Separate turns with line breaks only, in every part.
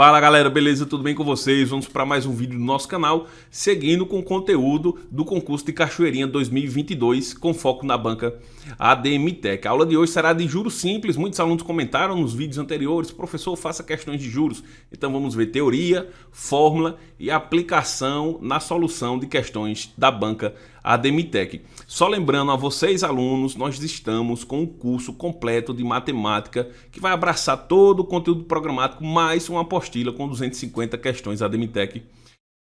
Fala galera, beleza? Tudo bem com vocês? Vamos para mais um vídeo do nosso canal, seguindo com o conteúdo do concurso de Cachoeirinha 2022, com foco na banca ADMTEC. A aula de hoje será de juros simples. Muitos alunos comentaram nos vídeos anteriores: professor, faça questões de juros. Então vamos ver teoria, fórmula e aplicação na solução de questões da banca ADMTEC. Só lembrando a vocês, alunos, nós estamos com um curso completo de matemática que vai abraçar todo o conteúdo programático, mais uma apostila com 250 questões ADMTEC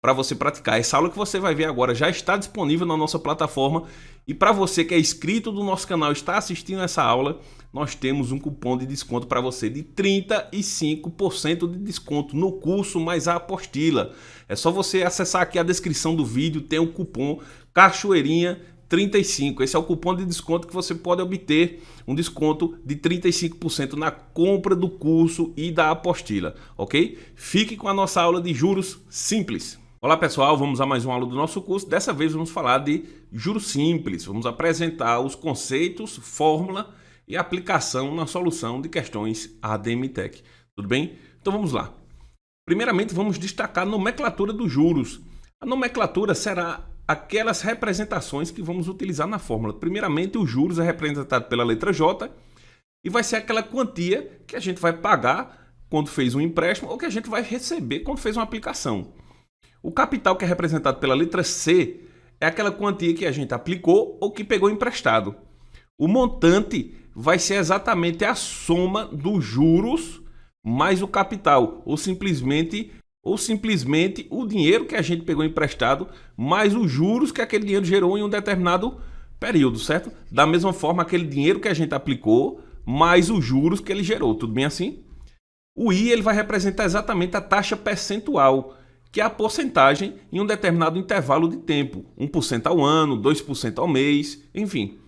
para você praticar. Essa aula que você vai ver agora já está disponível na nossa plataforma, e para você que é inscrito do nosso canal e está assistindo essa aula, nós temos um cupom de desconto para você de 35% de desconto no curso mais a apostila. É só você acessar aqui a descrição do vídeo, tem o cupom Cachoeirinha 35. Esse é o cupom de desconto que você pode obter um desconto de 35% na compra do curso e da apostila, ok? Fique com a nossa aula de juros simples. Olá pessoal, vamos a mais uma aula do nosso curso. Dessa vez vamos falar de juros simples. Vamos apresentar os conceitos, fórmula e aplicação na solução de questões ADMTEC. Tudo bem? Então vamos lá. Primeiramente vamos destacar a nomenclatura dos juros. A nomenclatura será aquelas representações que vamos utilizar na fórmula. Primeiramente, os juros é representado pela letra J e vai ser aquela quantia que a gente vai pagar quando fez um empréstimo ou que a gente vai receber quando fez uma aplicação. O capital, que é representado pela letra C, é aquela quantia que a gente aplicou ou que pegou emprestado. O montante vai ser exatamente a soma dos juros mais o capital, ou simplesmente o dinheiro que a gente pegou emprestado mais os juros que aquele dinheiro gerou em um determinado período, certo? Da mesma forma, aquele dinheiro que a gente aplicou mais os juros que ele gerou. Tudo bem assim? O I ele vai representar exatamente a taxa percentual, que é a porcentagem em um determinado intervalo de tempo, 1% ao ano, 2% ao mês, enfim.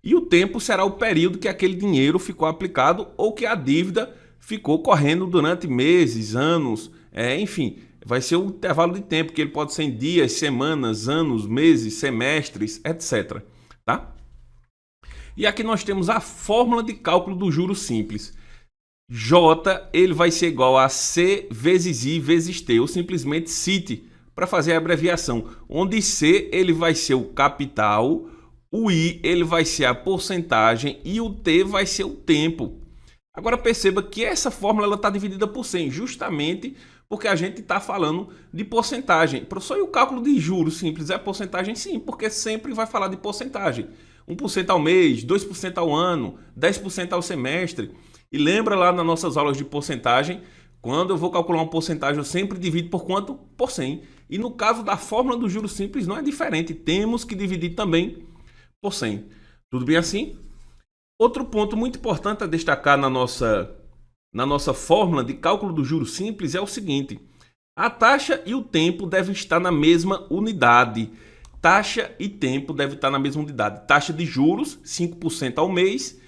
E o tempo será o período que aquele dinheiro ficou aplicado ou que a dívida ficou correndo durante meses, anos, enfim, vai ser o intervalo de tempo, que ele pode ser em dias, semanas, anos, meses, semestres, etc. Tá? E aqui nós temos a fórmula de cálculo do juros simples. J ele vai ser igual a C vezes I vezes T, ou simplesmente CIT, para fazer a abreviação, onde C ele vai ser o capital, o I ele vai ser a porcentagem e o T vai ser o tempo. Agora perceba que essa fórmula está dividida por 100, justamente porque a gente está falando de porcentagem. Professor, e o cálculo de juros simples é porcentagem? Sim, porque sempre vai falar de porcentagem. 1% ao mês, 2% ao ano, 10% ao semestre. E lembra lá nas nossas aulas de porcentagem, quando eu vou calcular uma porcentagem, eu sempre divido por quanto? Por 100. E no caso da fórmula do juros simples não é diferente, temos que dividir também por 100. Tudo bem assim? Outro ponto muito importante a destacar na nossa fórmula de cálculo do juros simples é o seguinte: a taxa e o tempo devem estar na mesma unidade. Taxa e tempo devem estar na mesma unidade. Taxa de juros, 5% ao mês.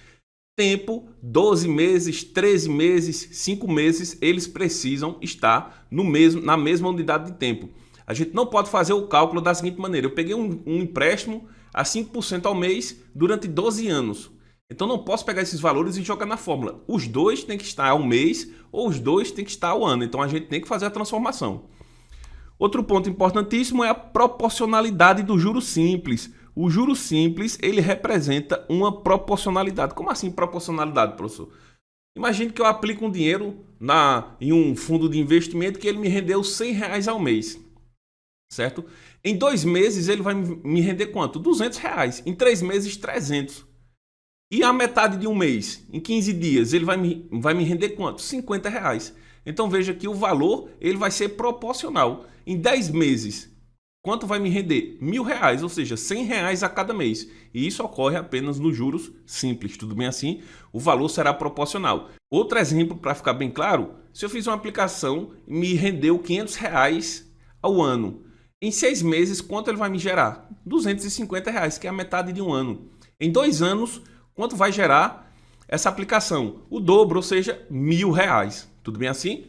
Tempo, 12 meses, 13 meses, 5 meses, eles precisam estar na mesma unidade de tempo. A gente não pode fazer o cálculo da seguinte maneira: eu peguei um empréstimo a 5% ao mês durante 12 anos. Então não posso pegar esses valores e jogar na fórmula. Os dois têm que estar ao mês ou os dois têm que estar ao ano. Então a gente tem que fazer a transformação. Outro ponto importantíssimo é a proporcionalidade do juros simples. O juros simples ele representa uma proporcionalidade. Como assim proporcionalidade, professor? Imagine que eu aplico um dinheiro em um fundo de investimento que ele me rendeu R$100 ao mês, certo? Em 2 meses ele vai me render quanto? R$200. Em 3 meses, 300. E a metade de um mês, em 15 dias, ele vai me render quanto? R$50. Então veja que o valor ele vai ser proporcional. Em 10 meses, quanto vai me render? R$1.000, ou seja, R$100 a cada mês. E isso ocorre apenas nos juros simples. Tudo bem assim? O valor será proporcional. Outro exemplo, para ficar bem claro: se eu fiz uma aplicação e me rendeu R$500 ao ano, em 6 meses, quanto ele vai me gerar? R$250, que é a metade de um ano. Em 2 anos, quanto vai gerar essa aplicação? O dobro, ou seja, R$1.000. Tudo bem assim?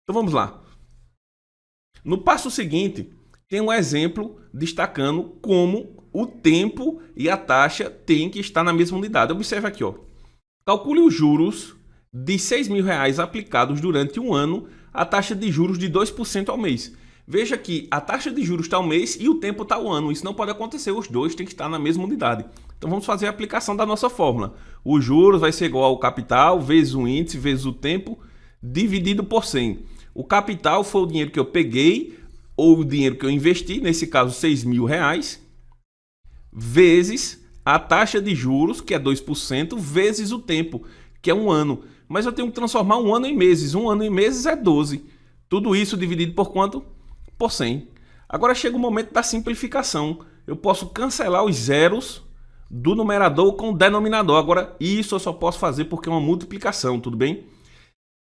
Então vamos lá. No passo seguinte, tem um exemplo destacando como o tempo e a taxa têm que estar na mesma unidade. Observe aqui, ó. Calcule os juros de R$6.000 aplicados durante um ano a taxa de juros de 2% ao mês. Veja que a taxa de juros está ao mês e o tempo está ao ano. Isso não pode acontecer, os dois têm que estar na mesma unidade. Então vamos fazer a aplicação da nossa fórmula. O juros vai ser igual ao capital vezes o índice vezes o tempo dividido por 100. O capital foi o dinheiro que eu peguei ou o dinheiro que eu investi, nesse caso R$6.000, vezes a taxa de juros, que é 2%, vezes o tempo, que é um ano. Mas eu tenho que transformar um ano em meses. Um ano em meses é 12. Tudo isso dividido por quanto? Por 100. Agora chega o momento da simplificação. Eu posso cancelar os zeros do numerador com o denominador. Agora, isso eu só posso fazer porque é uma multiplicação, tudo bem?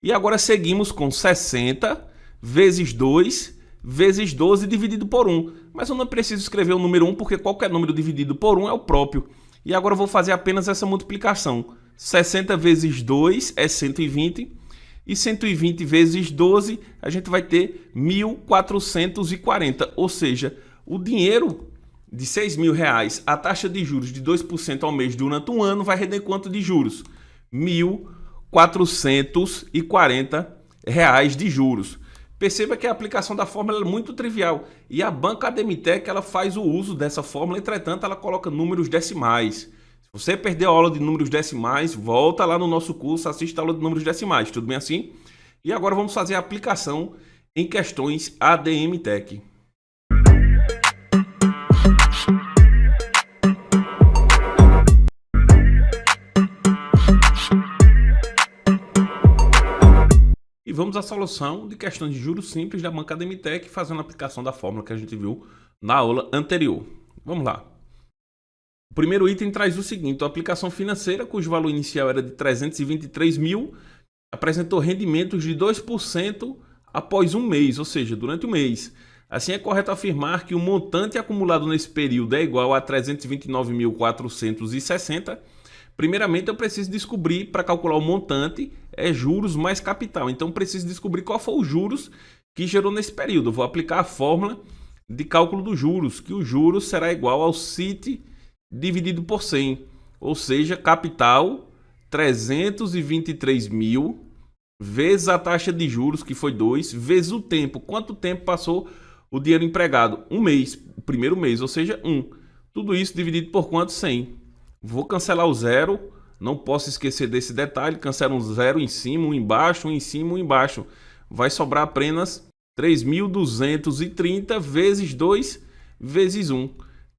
E agora seguimos com 60 vezes 2 vezes 12 dividido por 1. Mas eu não preciso escrever o número 1 porque qualquer número dividido por 1 é o próprio. E agora eu vou fazer apenas essa multiplicação. 60 vezes 2 é 120. E 120 vezes 12, a gente vai ter 1.440. Ou seja, o dinheiro de R$6.000, a taxa de juros de 2% ao mês durante um ano, vai render quanto de juros? R$1.440 de juros. Perceba que a aplicação da fórmula é muito trivial. E a banca Ademtec, ela faz o uso dessa fórmula, entretanto, ela coloca números decimais. Se você perdeu a aula de números decimais, volta lá no nosso curso, assista a aula de números decimais, tudo bem assim? E agora vamos fazer a aplicação em questões Ademtec. E vamos à solução de questões de juros simples da banca Ademtec, fazendo a aplicação da fórmula que a gente viu na aula anterior. Vamos lá. O primeiro item traz o seguinte: a aplicação financeira, cujo valor inicial era de 323 mil, apresentou rendimentos de 2% após um mês, ou seja, durante o mês. Assim, é correto afirmar que o montante acumulado nesse período é igual a 329.460. Primeiramente, eu preciso descobrir, para calcular o montante, juros mais capital. Então, preciso descobrir qual foi os juros que gerou nesse período. Eu vou aplicar a fórmula de cálculo dos juros, que o juros será igual ao CIT dividido por 100, ou seja, capital 323 mil vezes a taxa de juros, que foi 2, vezes o tempo. Quanto tempo passou o dinheiro empregado? Um mês, o primeiro mês, ou seja, 1. Tudo isso dividido por quanto? 100. Vou cancelar o zero, não posso esquecer desse detalhe, cancela um zero em cima, um embaixo, um em cima, um embaixo. Vai sobrar apenas 3.230 vezes 2 vezes 1.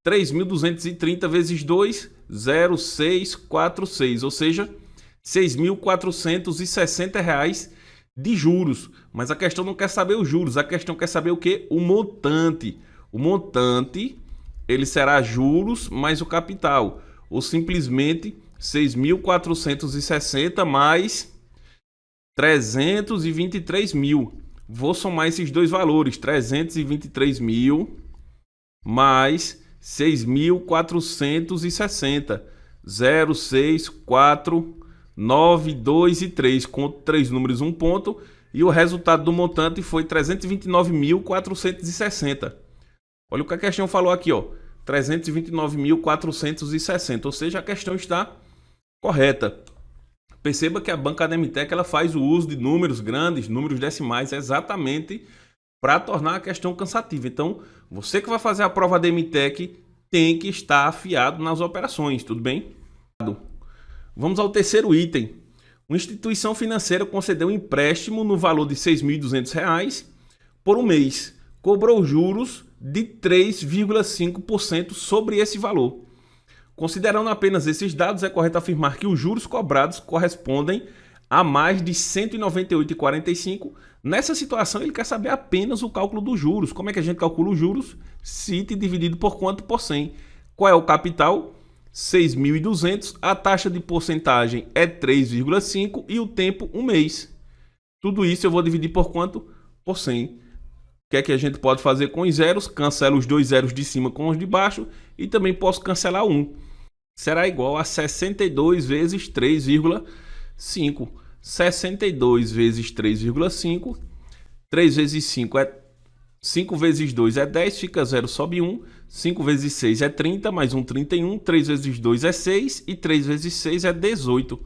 3.230 vezes 2, 0,646, ou seja, R$6.460 de juros. Mas a questão não quer saber os juros, a questão quer saber o quê? O montante. O montante, ele será juros mais o capital, ou simplesmente 6.460 mais 323 mil. Vou somar esses dois valores, 323 mil mais 6.460, 0, 6, 4, 9, 2 e 3. Conto 3 números, 1 ponto. E o resultado do montante foi 329.460. Olha o que a questão falou aqui, ó. 329.460. Ou seja, a questão está correta. Perceba que a banca Ademtec, ela faz o uso de números grandes, números decimais, exatamente para tornar a questão cansativa. Então, você que vai fazer a prova Ademtec tem que estar afiado nas operações, tudo bem? Vamos ao terceiro item. Uma instituição financeira concedeu um empréstimo no valor de R$6.200 por um mês. Cobrou juros de 3,5% sobre esse valor. Considerando apenas esses dados, é correto afirmar que os juros cobrados correspondem a mais de 198,45. Nessa situação, ele quer saber apenas o cálculo dos juros. Como é que a gente calcula os juros? CIT dividido por quanto? Por 100. Qual é o capital? 6.200. A taxa de porcentagem é 3,5 e o tempo, um mês. Tudo isso eu vou dividir por quanto? Por 100. O que é que a gente pode fazer com os zeros? Cancelo os dois zeros de cima com os de baixo e também posso cancelar 1. Será igual a 62 vezes 3,5. 62 vezes 3,5. 3 vezes 5 é 5 vezes 2 é 10, fica 0, sobe 1. 5 vezes 6 é 30, mais 1, 31. 3 vezes 2 é 6 e 3 vezes 6 é 18.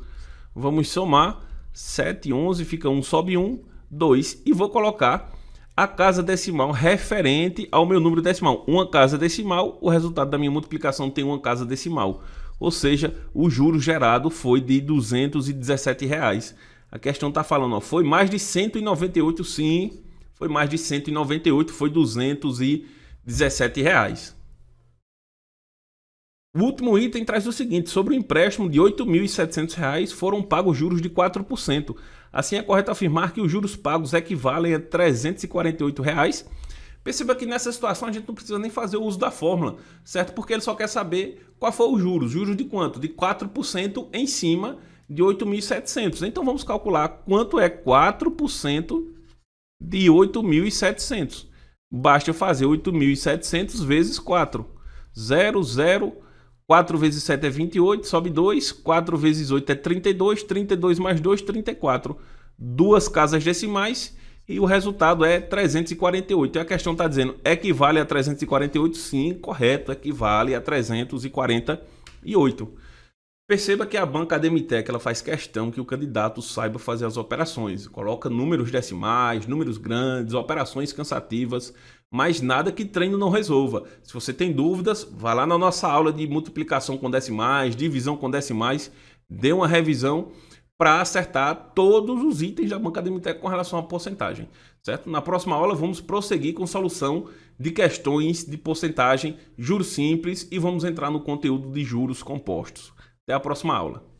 Vamos somar. 7, 11, fica 1, sobe 1. 2 e vou colocar a casa decimal referente ao meu número decimal. Uma casa decimal, o resultado da minha multiplicação tem uma casa decimal. Ou seja, o juro gerado foi de R$ 217. A questão está falando, ó, foi mais de 198, sim, foi mais de 198, foi R$ 217. O último item traz o seguinte: sobre o empréstimo de R$ 8.700 foram pagos juros de 4%. Assim, é correto afirmar que os juros pagos equivalem a R$ 348. Perceba que nessa situação a gente não precisa nem fazer o uso da fórmula, certo? Porque ele só quer saber qual foi o juros. Juros de quanto? De 4% em cima de 8.700. Então vamos calcular quanto é 4% de 8.700. Basta fazer 8.700 vezes 4. 4 vezes 7 é 28, sobe 2, 4 vezes 8 é 32, 32 mais 2, 34. Duas casas decimais e o resultado é 348. E a questão está dizendo, equivale a 348? Sim, correto, equivale a 348. Perceba que a banca Ademtec ela faz questão que o candidato saiba fazer as operações. Coloca números decimais, números grandes, operações cansativas, mas nada que treino não resolva. Se você tem dúvidas, vá lá na nossa aula de multiplicação com decimais, divisão com decimais, dê uma revisão para acertar todos os itens da banca Ademtec com relação à porcentagem, certo? Na próxima aula vamos prosseguir com solução de questões de porcentagem, juros simples e vamos entrar no conteúdo de juros compostos. Até a próxima aula.